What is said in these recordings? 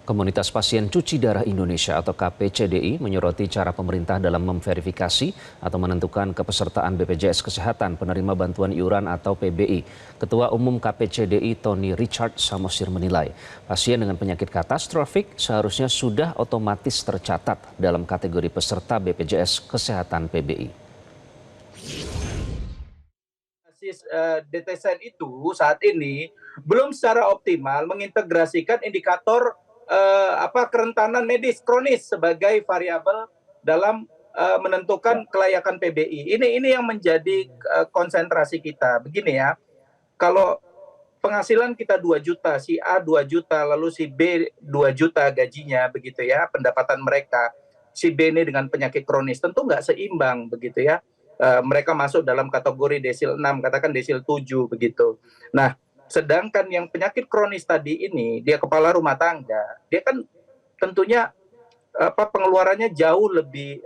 Komunitas Pasien Cuci Darah Indonesia atau KPCDI menyoroti cara pemerintah dalam memverifikasi atau menentukan kepesertaan BPJS Kesehatan penerima bantuan iuran atau PBI. Ketua Umum KPCDI Tony Richard Samosir menilai pasien dengan penyakit katastrofik seharusnya sudah otomatis tercatat dalam kategori peserta BPJS Kesehatan PBI. DTSN itu saat ini belum secara optimal mengintegrasikan indikator kerentanan medis kronis sebagai variabel dalam menentukan kelayakan PBI. Ini yang menjadi konsentrasi kita. Begini ya, kalau penghasilan kita 2 juta, si A 2 juta, lalu si B 2 juta gajinya, begitu ya, pendapatan mereka. Si B ini dengan penyakit kronis, tentu nggak seimbang, begitu ya. Mereka masuk dalam kategori desil 6, katakan desil 7, begitu. Nah, sedangkan yang penyakit kronis tadi ini, dia kepala rumah tangga, dia kan tentunya pengeluarannya jauh lebih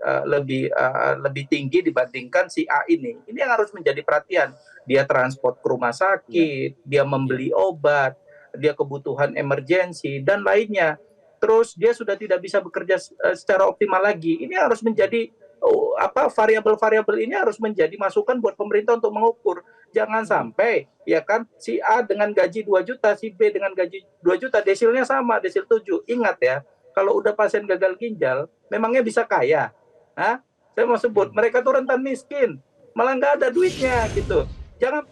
tinggi dibandingkan si A ini. Ini yang harus menjadi perhatian. Dia transport ke rumah sakit, dia membeli obat, dia kebutuhan emergensi dan lainnya. Terus dia sudah tidak bisa bekerja secara optimal lagi. Ini harus menjadi variabel-variabel ini harus menjadi masukan buat pemerintah untuk mengukur. Jangan sampai ya kan si A dengan gaji 2 juta, si B dengan gaji 2 juta, desilnya sama, desil 7. Ingat ya, kalau udah pasien gagal ginjal, memangnya bisa kaya? Hah? Saya mau sebut, mereka tuh rentan miskin, malah nggak ada duitnya gitu. Jangan.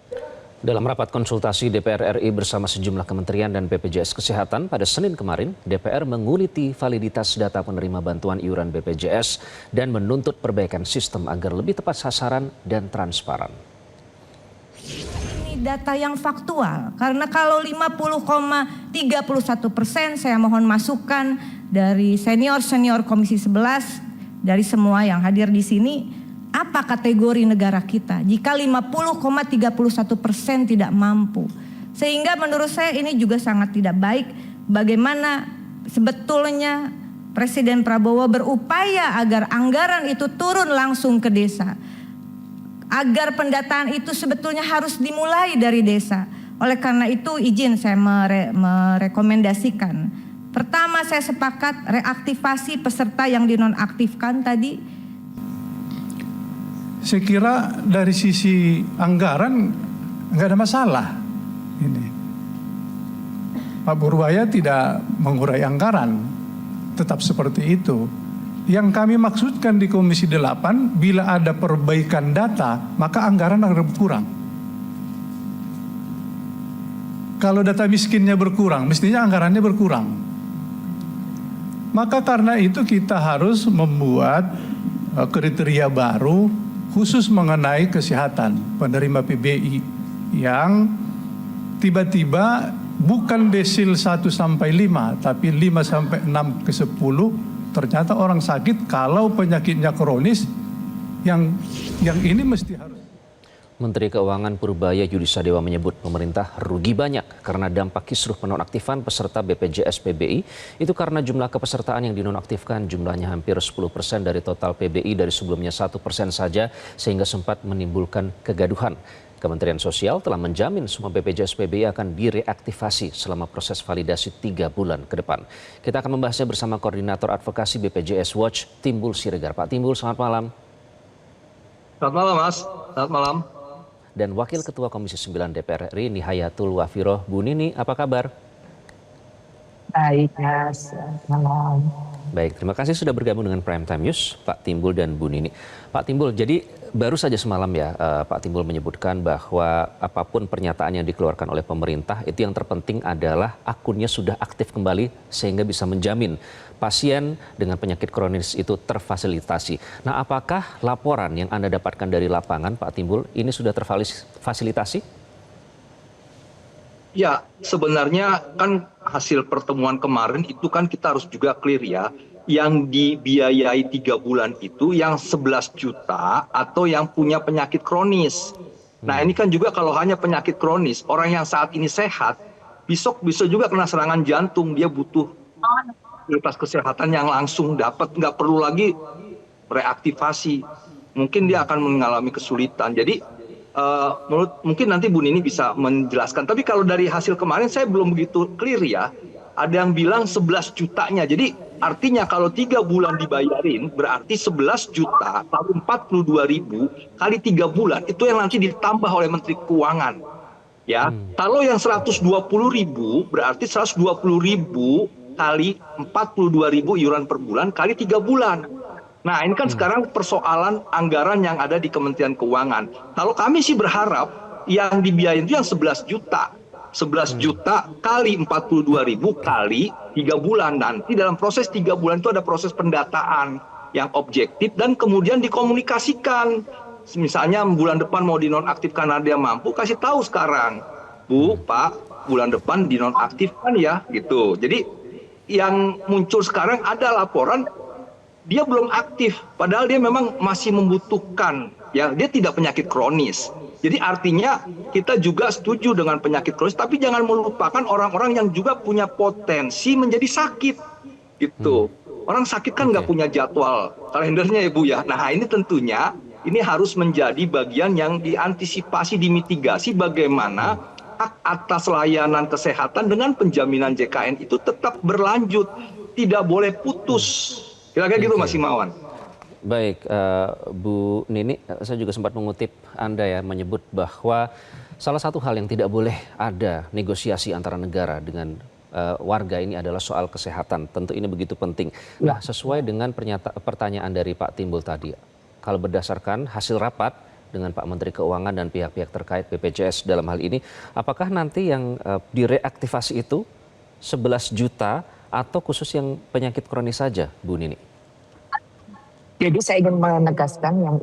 Dalam rapat konsultasi DPR RI bersama sejumlah kementerian dan BPJS Kesehatan pada Senin kemarin, DPR menguliti validitas data penerima bantuan iuran BPJS dan menuntut perbaikan sistem agar lebih tepat sasaran dan transparan. Ini data yang faktual, karena kalau 50,31% saya mohon masukan dari senior Komisi 11, dari semua yang hadir di sini, apa kategori negara kita jika 50,31% tidak mampu. Sehingga menurut saya ini juga sangat tidak baik bagaimana sebetulnya Presiden Prabowo berupaya agar anggaran itu turun langsung ke desa. Agar pendataan itu sebetulnya harus dimulai dari desa. Oleh karena itu izin saya merekomendasikan. Pertama, saya sepakat reaktivasi peserta yang dinonaktifkan tadi. Saya kira dari sisi anggaran nggak ada masalah. Ini Pak Purbaya tidak mengurai anggaran, tetap seperti itu. Yang kami maksudkan di Komisi 8, bila ada perbaikan data, maka anggaran akan berkurang. Kalau data miskinnya berkurang, mestinya anggarannya berkurang. Maka karena itu kita harus membuat kriteria baru khusus mengenai kesehatan penerima PBI yang tiba-tiba bukan desil 1 sampai 5 tapi 5 sampai 6 ke 10 ternyata orang sakit kalau penyakitnya kronis yang ini mesti harus. Menteri Keuangan Purbaya Yudisadewa menyebut pemerintah rugi banyak karena dampak kisruh penonaktifan peserta BPJS PBI itu karena jumlah kepesertaan yang dinonaktifkan jumlahnya hampir 10% dari total PBI dari sebelumnya 1% saja sehingga sempat menimbulkan kegaduhan. Kementerian Sosial telah menjamin semua BPJS PBI akan direaktivasi selama proses validasi 3 bulan ke depan. Kita akan membahasnya bersama Koordinator Advokasi BPJS Watch, Timbul Siregar. Pak Timbul, selamat malam. Selamat malam, Mas. Selamat malam. Dan Wakil Ketua Komisi 9 DPR RI Nihayatul Wafiroh. Bu Nini, apa kabar? Baik, Mas. Malam. Baik, terima kasih sudah bergabung dengan Prime Time News, Pak Timbul dan Bu Nini. Pak Timbul, jadi baru saja semalam ya Pak Timbul menyebutkan bahwa apapun pernyataan yang dikeluarkan oleh pemerintah, itu yang terpenting adalah akunnya sudah aktif kembali sehingga bisa menjamin pasien dengan penyakit kronis itu terfasilitasi. Nah, apakah laporan yang Anda dapatkan dari lapangan, Pak Timbul, ini sudah terfasilitasi? Ya, sebenarnya kan hasil pertemuan kemarin itu kan kita harus juga clear ya. Yang dibiayai 3 bulan itu yang 11 juta atau yang punya penyakit kronis. Nah, ini kan juga kalau hanya penyakit kronis, orang yang saat ini sehat, besok bisa juga kena serangan jantung, dia butuh fasilitas kesehatan yang langsung dapat, nggak perlu lagi reaktivasi. Mungkin dia akan mengalami kesulitan. Jadi mungkin nanti Bu Nini bisa menjelaskan. Tapi kalau dari hasil kemarin saya belum begitu clear ya. ada yang bilang 11 jutanya. Jadi artinya kalau 3 bulan dibayarin berarti 11 juta kali 42.000 kali 3 bulan itu yang nanti ditambah oleh Menteri Keuangan. Ya, kalau yang 120.000 berarti 120.000 kali 42.000 iuran per bulan kali 3 bulan. Nah, ini kan sekarang persoalan anggaran yang ada di Kementerian Keuangan. Kalau kami sih berharap yang dibiayain itu yang 11 juta. 11 juta kali 42.000 kali 3 bulan. Nanti dalam proses 3 bulan itu ada proses pendataan yang objektif dan kemudian dikomunikasikan. Misalnya bulan depan mau dinonaktifkan ada yang mampu, kasih tahu sekarang. Bu, Pak, bulan depan dinonaktifkan ya, gitu. Jadi yang muncul sekarang ada laporan dia belum aktif, padahal dia memang masih membutuhkan, ya dia tidak penyakit kronis. Jadi artinya kita juga setuju dengan penyakit kronis, tapi jangan melupakan orang-orang yang juga punya potensi menjadi sakit, gitu. Orang sakit kan nggak punya jadwal kalendernya ya Bu ya. Nah ini tentunya ini harus menjadi bagian yang diantisipasi, dimitigasi bagaimana hak atas layanan kesehatan dengan penjaminan JKN itu tetap berlanjut, tidak boleh putus. Kira-kira gitu Mas Himawan. Baik, Bu Nini, saya juga sempat mengutip Anda ya menyebut bahwa salah satu hal yang tidak boleh ada negosiasi antara negara dengan warga ini adalah soal kesehatan. Tentu ini begitu penting. Nah, sesuai dengan pertanyaan dari Pak Timbul tadi, kalau berdasarkan hasil rapat dengan Pak Menteri Keuangan dan pihak-pihak terkait BPJS dalam hal ini, apakah nanti yang direaktivasi itu 11 juta atau khusus yang penyakit kronis saja, Bu Nini? Jadi saya ingin menegaskan yang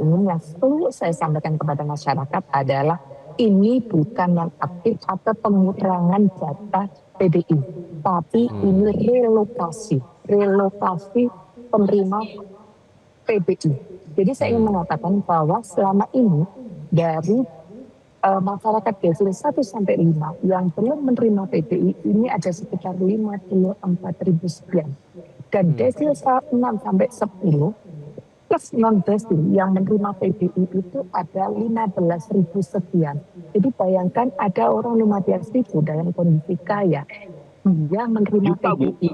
perlu saya sampaikan kepada masyarakat adalah ini bukan yang aktif atau pengurangan jatah PBI, tapi ini relokasi penerima PBI. Jadi saya ingin mengatakan bahwa selama ini dari masyarakat desil 1 sampai 5 yang belum menerima PBI ini ada sekitar 54.000 sekian. Dan desil 6 sampai 10 plus non-desil yang menerima PBI itu ada 15.000 sekian. Jadi bayangkan ada orang 15.000 dalam kondisi kaya dia menerima PBI.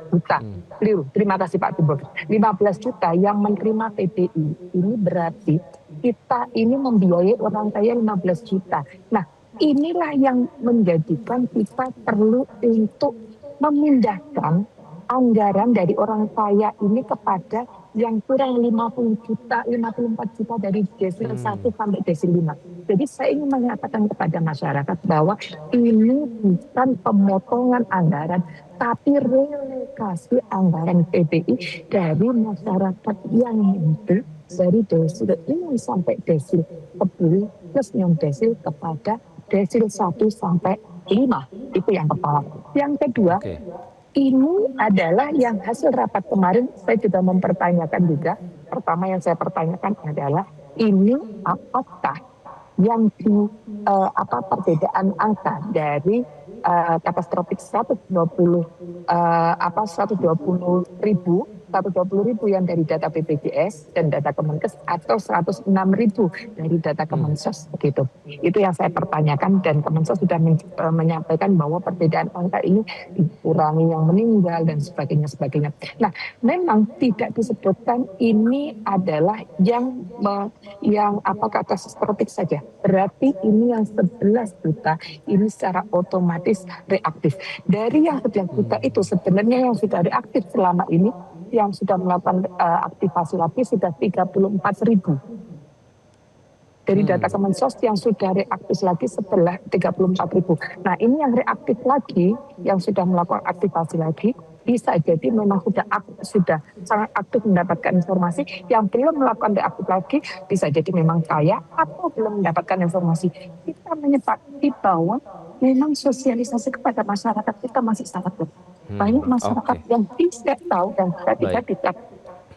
Juta. Keliru. Terima kasih Pak Timbul. 15 juta yang menerima PBI ini berarti kita ini membiayai orang kaya 15 juta. Nah, inilah yang menjadikan kita perlu untuk memindahkan anggaran dari orang kaya ini kepada yang kurang 50 juta, 54 juta dari desil 1 sampai desil 5. Jadi saya ingin mengatakan kepada masyarakat bahwa ini bukan pemotongan anggaran, tapi relokasi anggaran PBI dari masyarakat yang hidup dari desil 6 sampai desil 10 plus non desil kepada desil 1 sampai 5. Itu yang pertama. Yang kedua, ini adalah yang hasil rapat kemarin saya juga mempertanyakan juga. Pertama yang saya pertanyakan adalah ini apakah yang perbedaan angka dari katastrofik 120.000 yang dari data BPJS dan data Kemenkes atau 106.000 dari data Kemensos begitu. Itu yang saya pertanyakan dan Kemensos sudah menyampaikan bahwa perbedaan angka ini dikurangi yang meninggal dan sebagainya. Nah, memang tidak disebutkan ini adalah yang katastrofik saja. Berarti ini yang 11 juta ini secara otomatis reaktif. Dari yang 11 juta itu sebenarnya yang sudah reaktif selama ini yang sudah melakukan aktivasi lagi sudah 34.000. Dari data Kemensos yang sudah reaktif lagi setelah 34.000. Nah ini yang reaktif lagi, yang sudah melakukan aktivasi lagi, bisa jadi memang sudah sangat aktif mendapatkan informasi. Yang belum melakukan reaktif lagi, bisa jadi memang kaya atau belum mendapatkan informasi. Kita menyepakati bahwa memang sosialisasi kepada masyarakat kita masih sangat lemah. Banyak masyarakat yang tidak tahu dan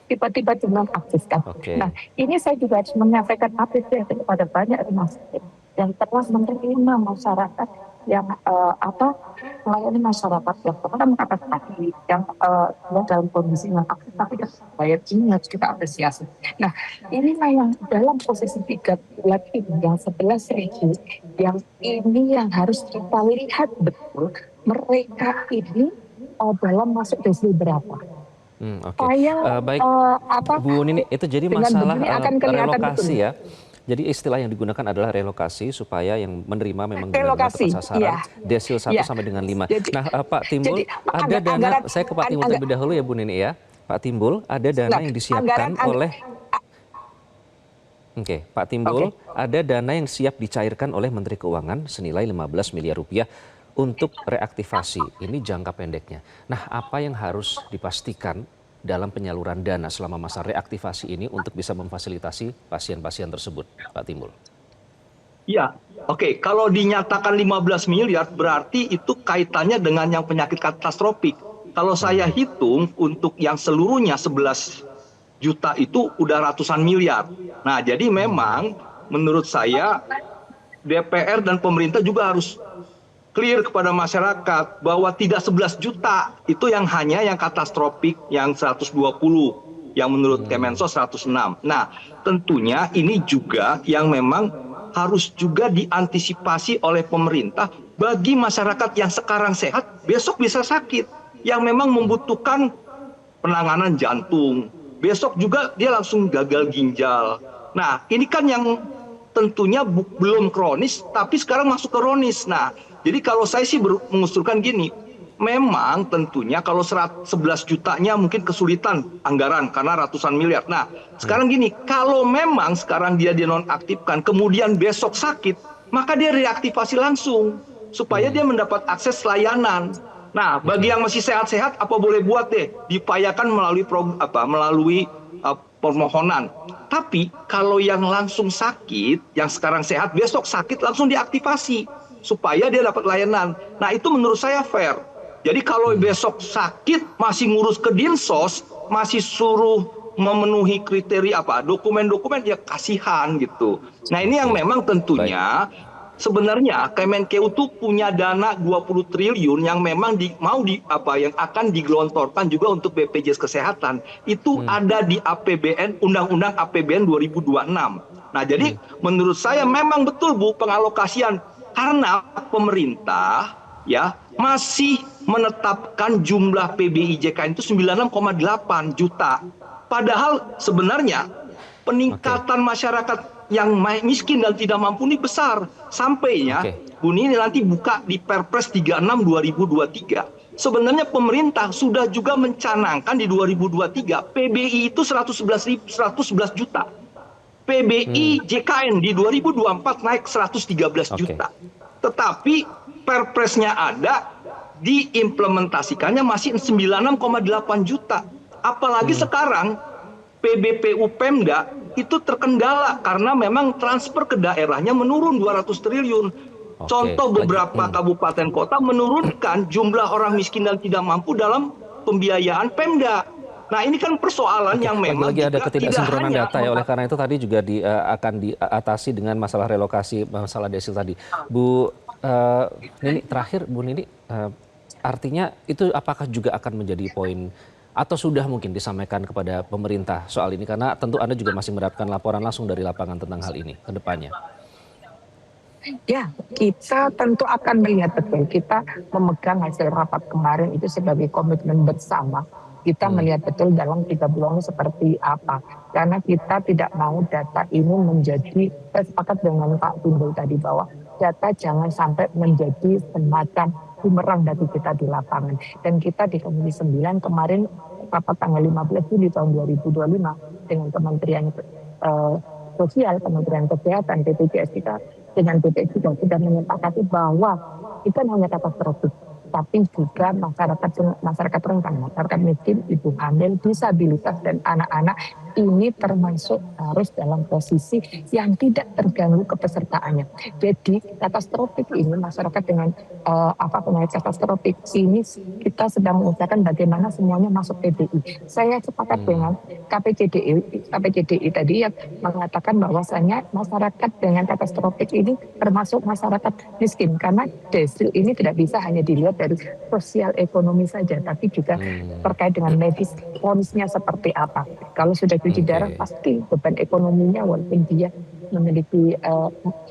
tiba-tiba dinonaktifkan. Nah, ini saya juga harus menyampaikan apresiasi kepada banyak rumah sakit yang telah menerima masyarakat yang melayani masyarakat yang pernah mengatakan yang dalam kondisi yang aktif tapi bayar ini harus kita apresiasi. Nah, inilah yang dalam posisi 3 bulan ini yang 11.000 yang ini yang harus kita lihat betul mereka ini dalam masuk desil berapa. Oke. Saya Baik, apa Bu Nini, itu jadi dengan masalah begini akan kelihatan relokasi betul. ya. Jadi istilah yang digunakan adalah relokasi supaya yang menerima memang benar-benar Relokasi, tepat sasaran, iya. desil 1 Iya. sampai dengan 5. Jadi- Nah, Pak Timbul, jadi ada dana, anggaran- saya ke Pak Timbul terlebih dahulu ya Bu Nini ya. Pak Timbul, ada dana Nah, yang disiapkan oleh Oke, Pak Timbul, ada dana yang siap dicairkan oleh Menteri Keuangan senilai 15 miliar rupiah untuk reaktivasi. Ini jangka pendeknya. Nah, apa yang harus dipastikan dalam penyaluran dana selama masa reaktivasi ini untuk bisa memfasilitasi pasien-pasien tersebut, Pak Timbul? Ya, oke. Kalau dinyatakan 15 miliar berarti itu kaitannya dengan yang penyakit katastrofik. Kalau saya hitung untuk yang seluruhnya 11 juta itu udah ratusan miliar. Nah, jadi memang menurut saya DPR dan pemerintah juga harus clear kepada masyarakat bahwa tidak 11 juta itu yang hanya yang katastrofik yang 120 yang menurut Kemensos 106. Nah, tentunya ini juga yang memang harus juga diantisipasi oleh pemerintah bagi masyarakat yang sekarang sehat besok bisa sakit, yang memang membutuhkan penanganan jantung. Besok juga dia langsung gagal ginjal. Nah, ini kan yang tentunya belum kronis tapi sekarang masuk ke kronis. Nah, jadi kalau saya sih mengusulkan gini, memang tentunya kalau 11 jutanya mungkin kesulitan anggaran karena ratusan miliar. Nah, sekarang gini, kalau memang sekarang dia dinonaktifkan, kemudian besok sakit, maka dia reaktivasi langsung supaya dia mendapat akses layanan. Nah, bagi yang masih sehat-sehat, apa boleh buat deh, diupayakan melalui permohonan. Tapi kalau yang langsung sakit, yang sekarang sehat, besok sakit langsung diaktifasi supaya dia dapat layanan. Nah, itu menurut saya fair. Jadi kalau besok sakit masih ngurus ke Dinsos, masih suruh memenuhi kriteria dokumen-dokumen, ya kasihan gitu. Nah, ini yang memang tentunya sebenarnya Kemenkeu itu punya dana 20 triliun yang memang yang akan digelontorkan juga untuk BPJS Kesehatan. Itu ada di APBN, Undang-Undang APBN 2026. Nah, jadi menurut saya memang betul Bu pengalokasian karena pemerintah ya masih menetapkan jumlah PBI JKN itu 96,8 juta. Padahal sebenarnya peningkatan masyarakat yang miskin dan tidak mampu ini besar. Sampainya Bu Nini nanti buka di Perpres 36 2023. Sebenarnya pemerintah sudah juga mencanangkan di 2023 PBI itu 111 juta. PBI JKN di 2024 naik 113 juta. Tetapi Perpresnya ada, diimplementasikannya masih 96,8 juta. Apalagi sekarang PBPU Pemda itu terkendala karena memang transfer ke daerahnya menurun 200 triliun. Contoh beberapa kabupaten kota menurunkan jumlah orang miskin dan tidak mampu dalam pembiayaan Pemda. Nah, ini kan persoalan yang memang lagi ada juga ketidaksinkronan tidak data ya, oleh karena itu tadi juga akan diatasi dengan masalah relokasi, masalah desil tadi. Bu Nini, terakhir Bu Nini, artinya itu apakah juga akan menjadi poin atau sudah mungkin disampaikan kepada pemerintah soal ini, karena tentu Anda juga masih mendapatkan laporan langsung dari lapangan tentang hal ini ke depannya. Ya, kita tentu akan melihat betul. Kita memegang hasil rapat kemarin itu sebagai komitmen bersama. Kita melihat betul dalam 3 bulan seperti apa. Karena kita tidak mau data ini menjadi, saya sepakat dengan Pak Timbul tadi bahwa data jangan sampai menjadi semacam bumerang bagi kita di lapangan. Dan kita di Komisi 9 kemarin rapat tanggal 15 Juli tahun 2025 dengan Kementerian Sosial, Kementerian Kesehatan, BPJS kita dengan BPJS juga sudah menyepakati bahwa itu hanya katastrofik, tapi juga masyarakat rentan, masyarakat miskin, ibu hamil, disabilitas dan anak-anak ini termasuk harus dalam posisi yang tidak terganggu kepesertaannya. Jadi katastrofik ini masyarakat dengan penyakit katastrofik ini kita sedang mengusahakan bagaimana semuanya masuk PBI. Saya sepakat dengan KPCDI tadi yang mengatakan bahwasanya masyarakat dengan katastrofik ini termasuk masyarakat miskin karena desil ini tidak bisa hanya dilihat dari sosial ekonomi saja, tapi juga terkait dengan medis, kronisnya seperti apa. Kalau sudah cuci darah pasti beban ekonominya walaupun dia memiliki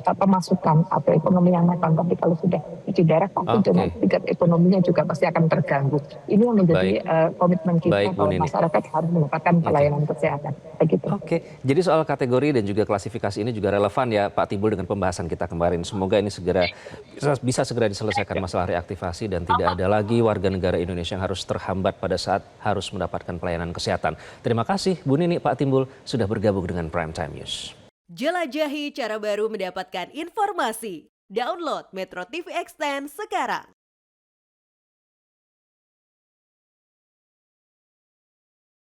pemasukan atau ekonomi yang matang, tapi kalau sudah cuci darah pasti dengan tingkat ekonominya juga pasti akan terganggu. Ini yang menjadi komitmen kita bahwa masyarakat harus mendapatkan pelayanan kesehatan. Begitu. Oke, jadi soal kategori dan juga klasifikasi ini juga relevan ya Pak Timbul dengan pembahasan kita kemarin. Semoga ini segera bisa segera diselesaikan masalah reaktivasi dan tidak ada lagi warga negara Indonesia yang harus terhambat pada saat harus mendapatkan pelayanan kesehatan. Terima kasih Bu Nini, Pak Timbul sudah bergabung dengan Prime Time News. Jelajahi cara baru mendapatkan informasi. Download Metro TV Extend sekarang.